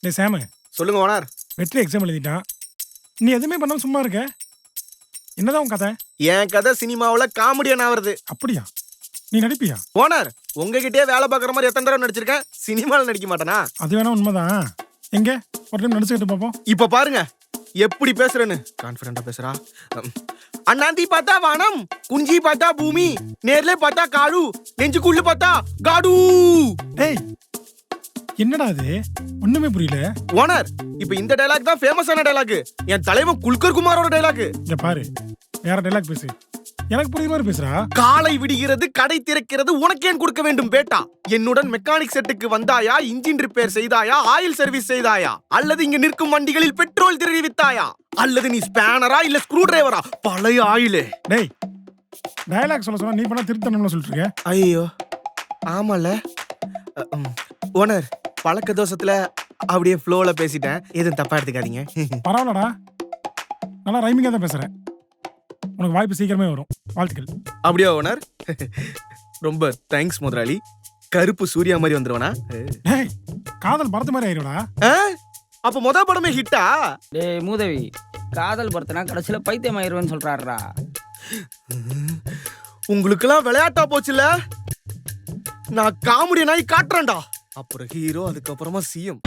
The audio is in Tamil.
டேய் சாமு, சொல்லுங்க ஓனர். வெற்றி எக்ஸாம் எழுதிட்டான். நீ எதுவுமே பண்ணாம சும்மா இருக்க. என்னதான் உன் கதை? என் கதை சினிமாவுல காமெடியன் ஆவறது. அப்படியா? நீ நடிப்பியா? ஓனர், உங்ககிட்டயே வேலை பார்க்குற மாதிரி எத்தனை தடவை நடிச்சிருக்கேன். சினிமாவில் நடிக்க மாட்டேனா? அது வேணா உண்மைதான். எங்க ஒரு டைம் நடிச்சுக்கிட்டு பார்ப்போம். இப்ப பாருங்க எப்படி பேசுறேன்னு. கான்ஃபிடண்டா பேசுறா. அண்ணாந்தி பார்த்தா வானம், குஞ்சி பார்த்தா பூமி, நேர்ல பார்த்தா காடு, நெஞ்சுக்குள்ள பார்த்தா காடு. டேய் என்னடா அது? ஒண்ணுமே புரியல. ஓனர், இப்ப இந்த டைலாக் தான் ஃபேமஸான டைலாக். என் தலைவன் குல்கர் குமாரோட டைலாக். இங்க பாரு, வேற டைலாக் பேசு. எனக்கு புரியுற மாதிரி பேசுறா. காலை விடுகிறது, கடை திறக்கிறது, உனக்கேன் கொடுக்க வேண்டும் பேட்டா. என்னுடன் மெக்கானிக் செட்டுக்கு வந்தாயா, இன்ஜின் ரிப்பேர் செய்தாயா, ஆயில் சர்வீஸ் செய்தாயா, அல்லது இங்க நிற்கும் வண்டிகளில் பெட்ரோல் திருடி வித்தாயா, அல்லது நீ ஸ்பேனரா இல்ல ஸ்க்ரூ டிரைவரா, பழைய ஆயிலே. டேய் டயலாக் சொல்ல சொன்னா நீ பண்ணா திருத்தணும்னு சொல்லிட்டு இருக்க. ஐயோ ஆமால ஓனர், பழக்க தோசத்துல அப்படியே ஃப்ளோல பேசிட்டேன், எதுவும் தப்பா எடுத்துக்காதீங்க. பரவாயில்லடா, நல்லா ரைமிங்கா தான் பேசுறேன். உனக்கு வாய்ப்பு சீக்கிரமே வரும். வாழ்த்துக்கள். அப்படியா ஓனர்? ரொம்ப தேங்க்ஸ் முதலாளி. கருப்பு சூர்யா மாதிரி வந்துருவனா? டேய் காதல் பரத்து மாதிரி ஆயிருடா. அப்ப முத படமே ஹிட்டா? டேய் மூதேவி, காதல் படுத்தினா கடைசியில பைத்தியம் ஆயிருவேன்னு சொல்றாருடா. உங்களுக்கெல்லாம் விளையாட்டா போச்சுல. நான் காமெடி நாய் காட்டுறேன்டா. அப்புறம் ஹீரோ, அதுக்கப்புறமா சிஎம்.